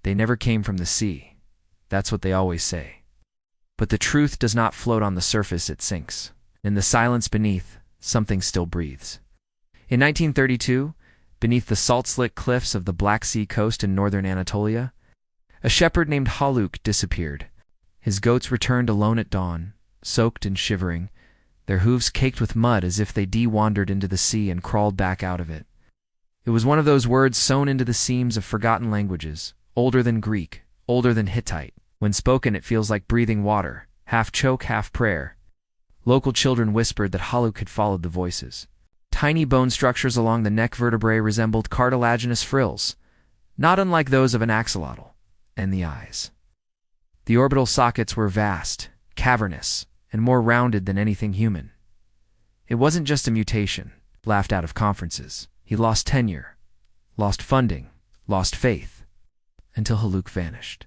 They never came from the sea. That's what they always say. But the truth does not float on the surface, it sinks. In the silence beneath, something still breathes. In 1932, beneath the salt-slick cliffs of the Black Sea coast in northern Anatolia, a shepherd named Haluk disappeared. His goats returned alone at dawn, soaked and shivering, their hooves caked with mud as if they de-wandered into the sea and crawled back out of it. It was one of those words sewn into the seams of forgotten languages, older than Greek, older than Hittite. When spoken, it feels like breathing water, half choke, half prayer. Local children whispered that Haluk had followed the voices. Tiny bone structures along the neck vertebrae resembled cartilaginous frills, not unlike those of an axolotl, and the eyes. The orbital sockets were vast, cavernous, and more rounded than anything human. It wasn't just a mutation, laughed out of conferences. He lost tenure, lost funding, lost faith, until Haluk vanished.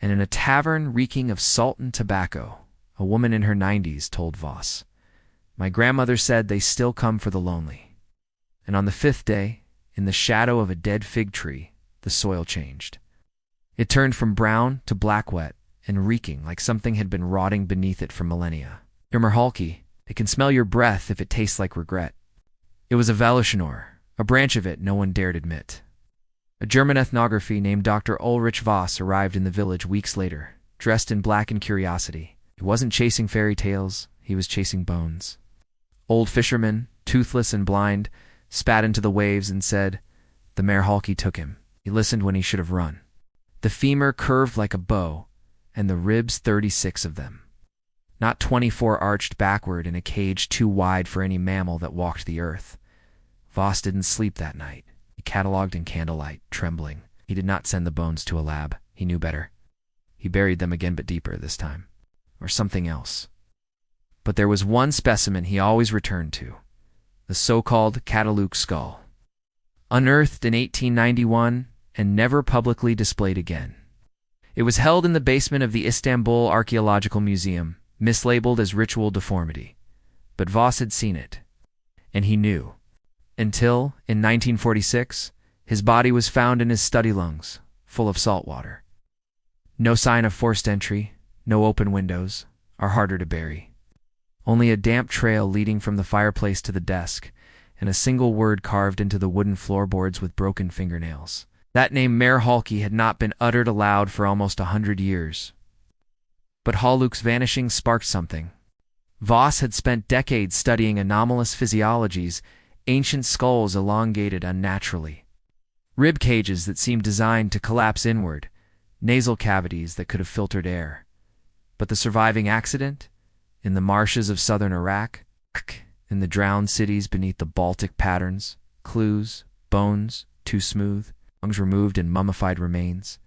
And in a tavern reeking of salt and tobacco, a woman in her 90s told Voss, "My grandmother said they still come for the lonely." And on the 5th day, in the shadow of a dead fig tree, the soil changed. It turned from brown to black wet and reeking like something had been rotting beneath it for millennia. Merhalki, it can smell your breath if it tastes like regret. It was a Valushinor, a branch of it no one dared admit. A German ethnography named Dr. Ulrich Voss arrived in the village weeks later, dressed in black and curiosity. He wasn't chasing fairy tales, he was chasing bones. Old fishermen, toothless and blind, spat into the waves and said, "The Merhalki took him." He listened when he should have run. The femur curved like a bow, and the ribs 36 of them. Not 24 arched backward in a cage too wide for any mammal that walked the earth. Voss didn't sleep that night. He catalogued in candlelight, trembling. He did not send the bones to a lab. He knew better. He buried them again, but deeper this time. Or something else. But there was one specimen he always returned to. The so-called Cataluk skull. Unearthed in 1891 and never publicly displayed again. It was held in the basement of the Istanbul Archaeological Museum, mislabeled as ritual deformity. But Voss had seen it. And he knew. Until, in 1946, his body was found in his study lungs, full of salt water. No sign of forced entry, no open windows, are harder to bury. Only a damp trail leading from the fireplace to the desk, and a single word carved into the wooden floorboards with broken fingernails. That name Merhalki had not been uttered aloud for almost 100 years. But Haluk's vanishing sparked something. Voss had spent decades studying anomalous physiologies, ancient skulls elongated unnaturally, rib cages that seemed designed to collapse inward, nasal cavities that could have filtered air. But the surviving accident? In the marshes of southern Iraq, in the drowned cities beneath the Baltic patterns, clues, bones, too smooth, lungs removed and mummified remains.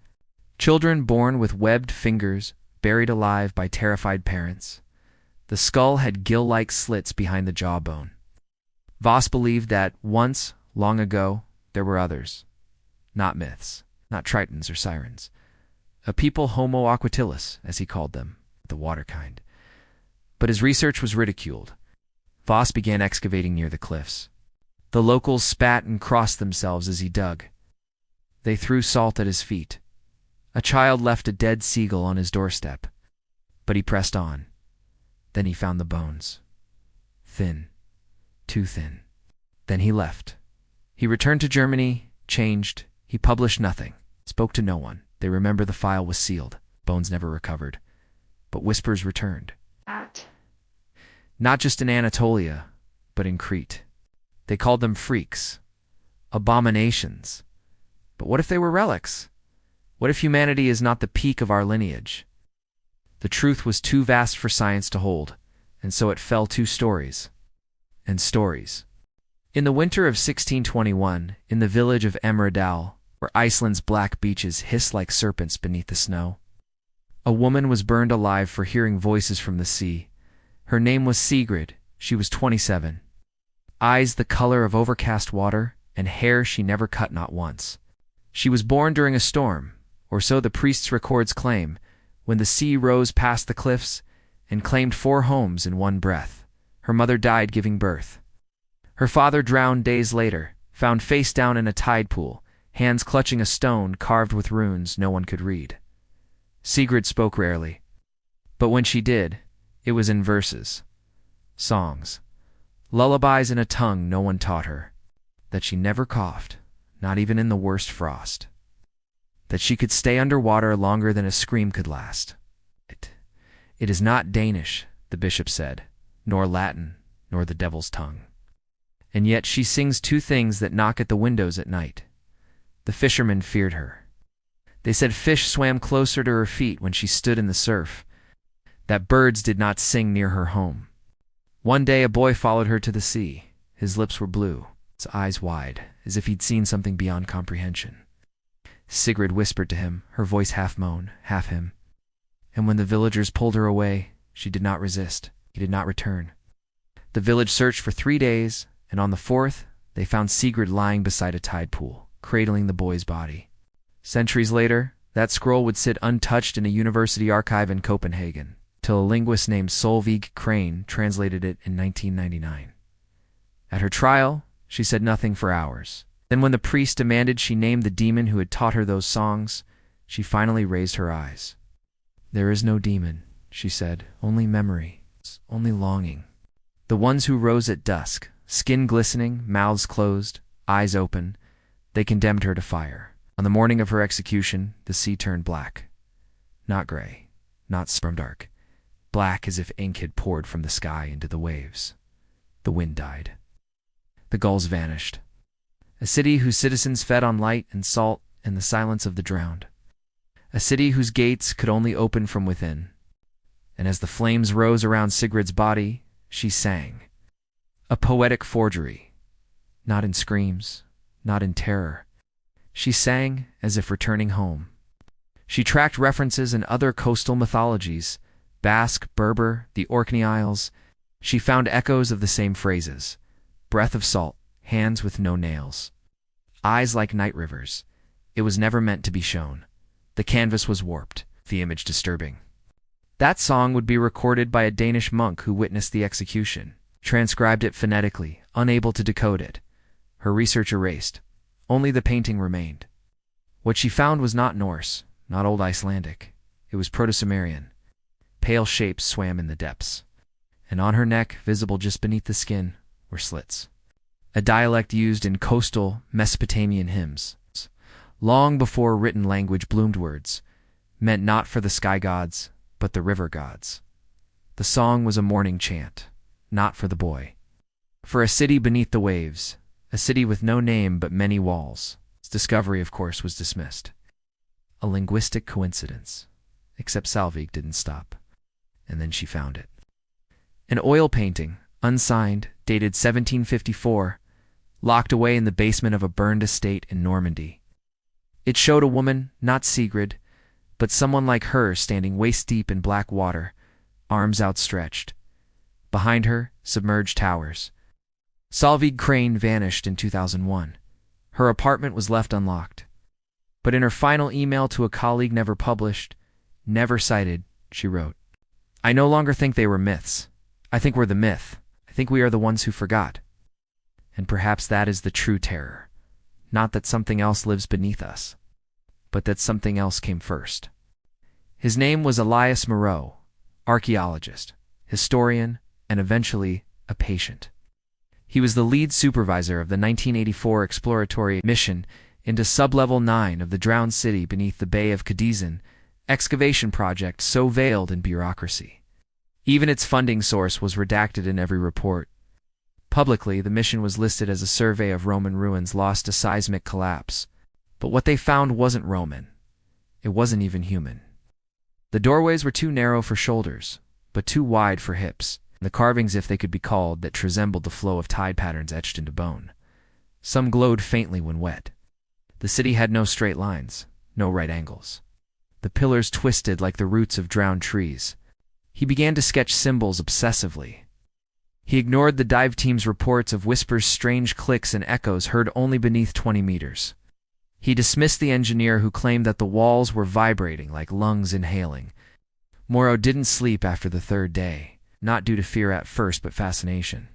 Children born with webbed fingers, buried alive by terrified parents. The skull had gill-like slits behind the jawbone. Voss believed that once, long ago, there were others. Not myths, not tritons or sirens. A people homo aquatilis, as he called them, the water kind. But his research was ridiculed. Voss began excavating near the cliffs. The locals spat and crossed themselves as he dug. They threw salt at his feet. A child left a dead seagull on his doorstep. But he pressed on. Then he found the bones. Thin. Too thin. Then he left. He returned to Germany, changed. He published nothing, spoke to no one. They remember the file was sealed. Bones never recovered. But whispers returned. Not just in Anatolia, but in Crete. They called them freaks. Abominations. But what if they were relics? What if humanity is not the peak of our lineage? The truth was too vast for science to hold, and so it fell to stories. And stories. In the winter of 1621, in the village of Emradal, where Iceland's black beaches hiss like serpents beneath the snow, a woman was burned alive for hearing voices from the sea. Her name was Sigrid. She was 27. Eyes the color of overcast water, and hair she never cut not once. She was born during a storm, or so the priest's records claim, when the sea rose past the cliffs and claimed 4 homes in one breath. Her mother died giving birth. Her father drowned days later, found face down in a tide pool, hands clutching a stone carved with runes no one could read. Sigrid spoke rarely, but when she did, it was in verses, songs, lullabies in a tongue no one taught her, that she never coughed, not even in the worst frost, that she could stay underwater longer than a scream could last. It is not Danish, the bishop said, nor Latin, nor the devil's tongue. And yet she sings two things that knock at the windows at night. The fishermen feared her. They said fish swam closer to her feet when she stood in the surf, that birds did not sing near her home. One day a boy followed her to the sea. His lips were blue, his eyes wide, as if he'd seen something beyond comprehension. Sigrid whispered to him, her voice half moan, half hymn. And when the villagers pulled her away, she did not resist. He did not return. The village searched for 3 days, and on the 4th, they found Sigrid lying beside a tide pool, cradling the boy's body. Centuries later, that scroll would sit untouched in a university archive in Copenhagen, till a linguist named Solveig Crane translated it in 1999. At her trial, she said nothing for hours. Then when the priest demanded she name the demon who had taught her those songs, she finally raised her eyes. "There is no demon," she said, "only memory, only longing." The ones who rose at dusk, skin glistening, mouths closed, eyes open, they condemned her to fire. On the morning of her execution, the sea turned black. Not gray, not storm dark, black as if ink had poured from the sky into the waves. The wind died. The gulls vanished. A city whose citizens fed on light and salt and the silence of the drowned. A city whose gates could only open from within. And as the flames rose around Sigrid's body, she sang. A poetic forgery. Not in screams, not in terror. She sang as if returning home. She tracked references in other coastal mythologies, Basque, Berber, the Orkney Isles. She found echoes of the same phrases. Breath of salt, hands with no nails. Eyes like night rivers. It was never meant to be shown. The canvas was warped, the image disturbing. That song would be recorded by a Danish monk who witnessed the execution, transcribed it phonetically, unable to decode it. Her research erased. Only the painting remained. What she found was not Norse, not Old Icelandic. It was Proto-Sumerian. Pale shapes swam in the depths. And on her neck, visible just beneath the skin, were slits. A dialect used in coastal Mesopotamian hymns. Long before written language bloomed, words meant not for the sky gods, but the river gods. The song was a morning chant, not for the boy. For a city beneath the waves, a city with no name but many walls. Its discovery, of course, was dismissed. A linguistic coincidence, except Solveig didn't stop. And then she found it. An oil painting, unsigned, dated 1754, locked away in the basement of a burned estate in Normandy. It showed a woman, not Sigrid, but someone like her standing waist-deep in black water, arms outstretched. Behind her, submerged towers. Solveig Crane vanished in 2001. Her apartment was left unlocked. But in her final email to a colleague never published, never cited, she wrote, "I no longer think they were myths. I think we're the myth. I think we are the ones who forgot. And perhaps that is the true terror. Not that something else lives beneath us, but that something else came first." His name was Elias Moreau, archaeologist, historian, and eventually a patient. He was the lead supervisor of the 1984 exploratory mission into Sublevel 9 of the drowned city beneath the Bay of Cadiz, excavation project so veiled in bureaucracy. Even its funding source was redacted in every report. Publicly, the mission was listed as a survey of Roman ruins lost to seismic collapse. But what they found wasn't Roman. It wasn't even human. The doorways were too narrow for shoulders, but too wide for hips. The carvings, if they could be called, that resembled the flow of tide patterns etched into bone. Some glowed faintly when wet. The city had no straight lines, no right angles. The pillars twisted like the roots of drowned trees. He began to sketch symbols obsessively. He ignored the dive team's reports of whispers, strange clicks, and echoes heard only beneath 20 meters. He dismissed the engineer who claimed that the walls were vibrating like lungs inhaling. Moreau didn't sleep after the 3rd day, not due to fear at first, but fascination.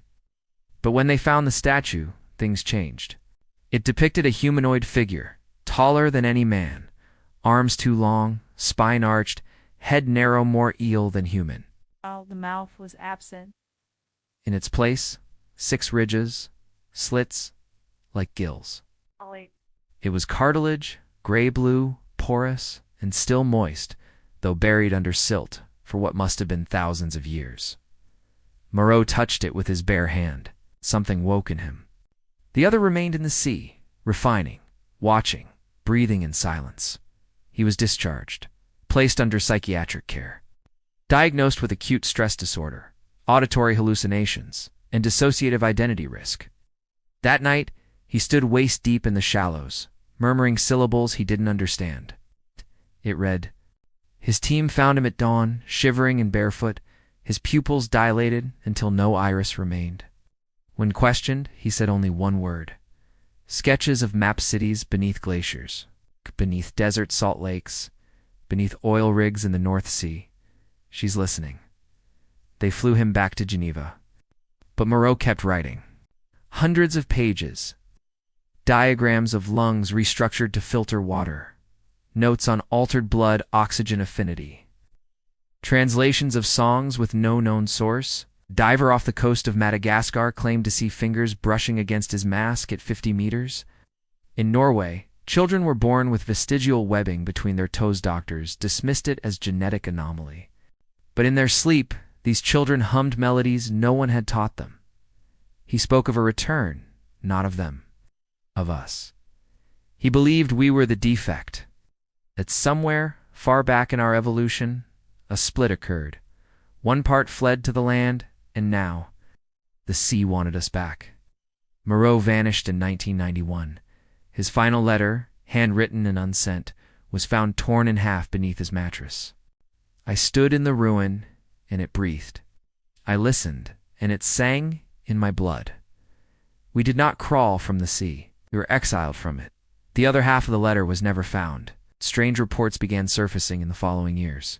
But when they found the statue, things changed. It depicted a humanoid figure, taller than any man, arms too long, spine arched, head narrow, more eel than human. While the mouth was absent. In its place, 6 ridges, slits, like gills. Ollie. It was cartilage, gray-blue, porous, and still moist, though buried under silt for what must have been thousands of years. Moreau touched it with his bare hand. Something woke in him. The other remained in the sea, refining, watching, breathing in silence. He was discharged, placed under psychiatric care, diagnosed with acute stress disorder, auditory hallucinations, and dissociative identity risk. That night, he stood waist-deep in the shallows, murmuring syllables he didn't understand. It read, "His team found him at dawn, shivering and barefoot, his pupils dilated until no iris remained. When questioned, he said only one word. Sketches of map cities beneath glaciers, beneath desert salt lakes, beneath oil rigs in the North Sea. She's listening." They flew him back to Geneva. But Moreau kept writing. Hundreds of pages. Diagrams of lungs restructured to filter water. Notes on altered blood oxygen affinity. Translations of songs with no known source. Diver off the coast of Madagascar claimed to see fingers brushing against his mask at 50 meters. In Norway, children were born with vestigial webbing between their toes. Doctors dismissed it as genetic anomaly. But in their sleep, these children hummed melodies no one had taught them. He spoke of a return, not of them, of us. He believed we were the defect, that somewhere, far back in our evolution, a split occurred. One part fled to the land, and now, the sea wanted us back. Moreau vanished in 1991. His final letter, handwritten and unsent, was found torn in half beneath his mattress. I stood in the ruin, and it breathed. I listened, and it sang in my blood. We did not crawl from the sea. We were exiled from it. The other half of the letter was never found. Strange reports began surfacing in the following years.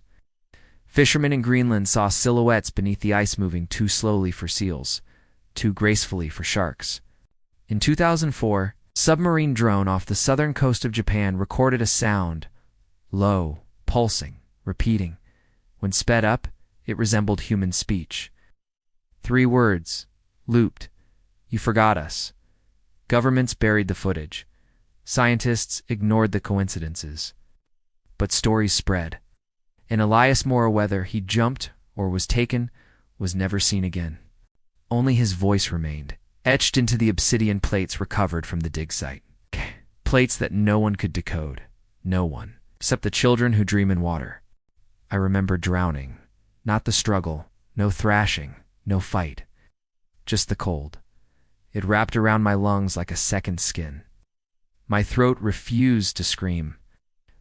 Fishermen in Greenland saw silhouettes beneath the ice moving too slowly for seals, too gracefully for sharks. In 2004, a submarine drone off the southern coast of Japan recorded a sound, low, pulsing, repeating. When sped up, it resembled human speech. 3 words, looped. You forgot us. Governments buried the footage. Scientists ignored the coincidences. But stories spread. And Elias Mora, whether he jumped or was taken, was never seen again. Only his voice remained, etched into the obsidian plates recovered from the dig site. Plates that no one could decode. No one, except the children who dream in water. I remember drowning. Not the struggle, no thrashing, no fight. Just the cold. It wrapped around my lungs like a second skin. My throat refused to scream.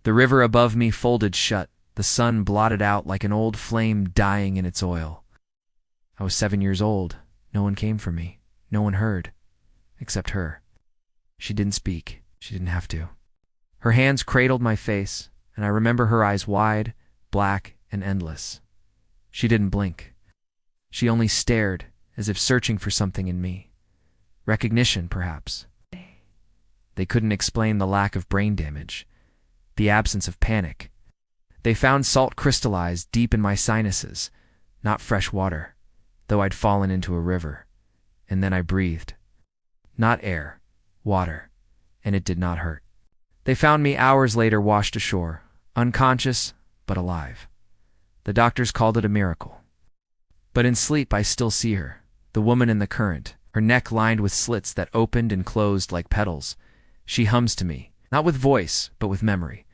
The river above me folded shut. The sun blotted out like an old flame dying in its oil. I was 7 years old. No one came for me. No one heard. Except her. She didn't speak. She didn't have to. Her hands cradled my face, and I remember her eyes wide, black, and endless. She didn't blink. She only stared, as if searching for something in me. Recognition, perhaps. They couldn't explain the lack of brain damage, the absence of panic. They found salt crystallized deep in my sinuses, not fresh water, though I'd fallen into a river. And then I breathed. Not air, water, and it did not hurt. They found me hours later washed ashore, unconscious but alive. The doctors called it a miracle. But in sleep I still see her, the woman in the current, her neck lined with slits that opened and closed like petals. She hums to me, not with voice, but with memory.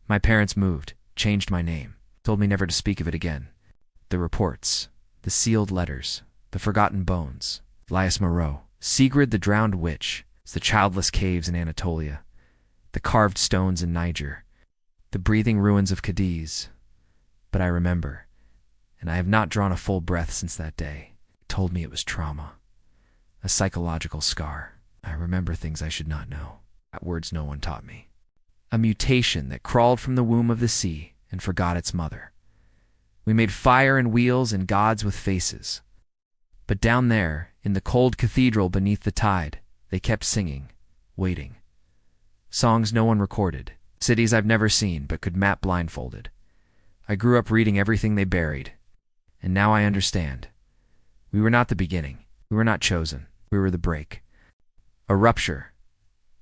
My parents moved. Changed my name, told me never to speak of it again. The reports, the sealed letters, the forgotten bones. Elias Moreau, Sigrid the drowned witch, the childless caves in Anatolia, the carved stones in Niger, the breathing ruins of Cadiz. But I remember, and I have not drawn a full breath since that day. It told me it was trauma, a psychological scar. I remember things I should not know, words no one taught me. A mutation that crawled from the womb of the sea and forgot its mother. We made fire and wheels and gods with faces. But down there, in the cold cathedral beneath the tide, they kept singing, waiting. songs no one recorded, cities I've never seen but could map blindfolded. I grew up reading everything they buried, and now I understand. We were not the beginning. We were not chosen. We were the break. A rupture,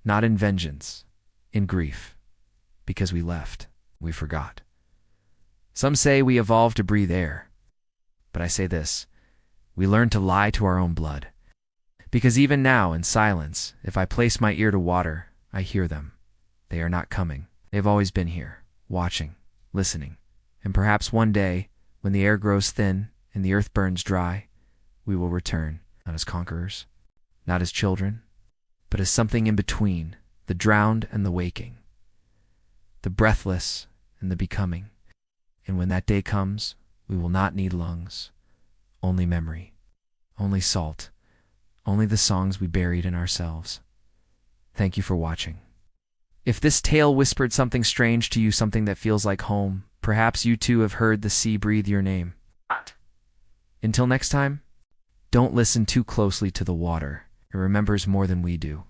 not in vengeance, in grief, because we left, we forgot. Some say we evolved to breathe air, but I say this, we learned to lie to our own blood. Because even now, in silence, if I place my ear to water, I hear them. They are not coming. They have always been here, watching, listening. And perhaps one day, when the air grows thin and the earth burns dry, we will return, not as conquerors, not as children, but as something in between, the drowned and the waking, the breathless and the becoming. And when that day comes, we will not need lungs, only memory, only salt, only the songs we buried in ourselves. Thank you for watching. If this tale whispered something strange to you, something that feels like home, perhaps you too have heard the sea breathe your name. Until next time, don't listen too closely to the water. It remembers more than we do.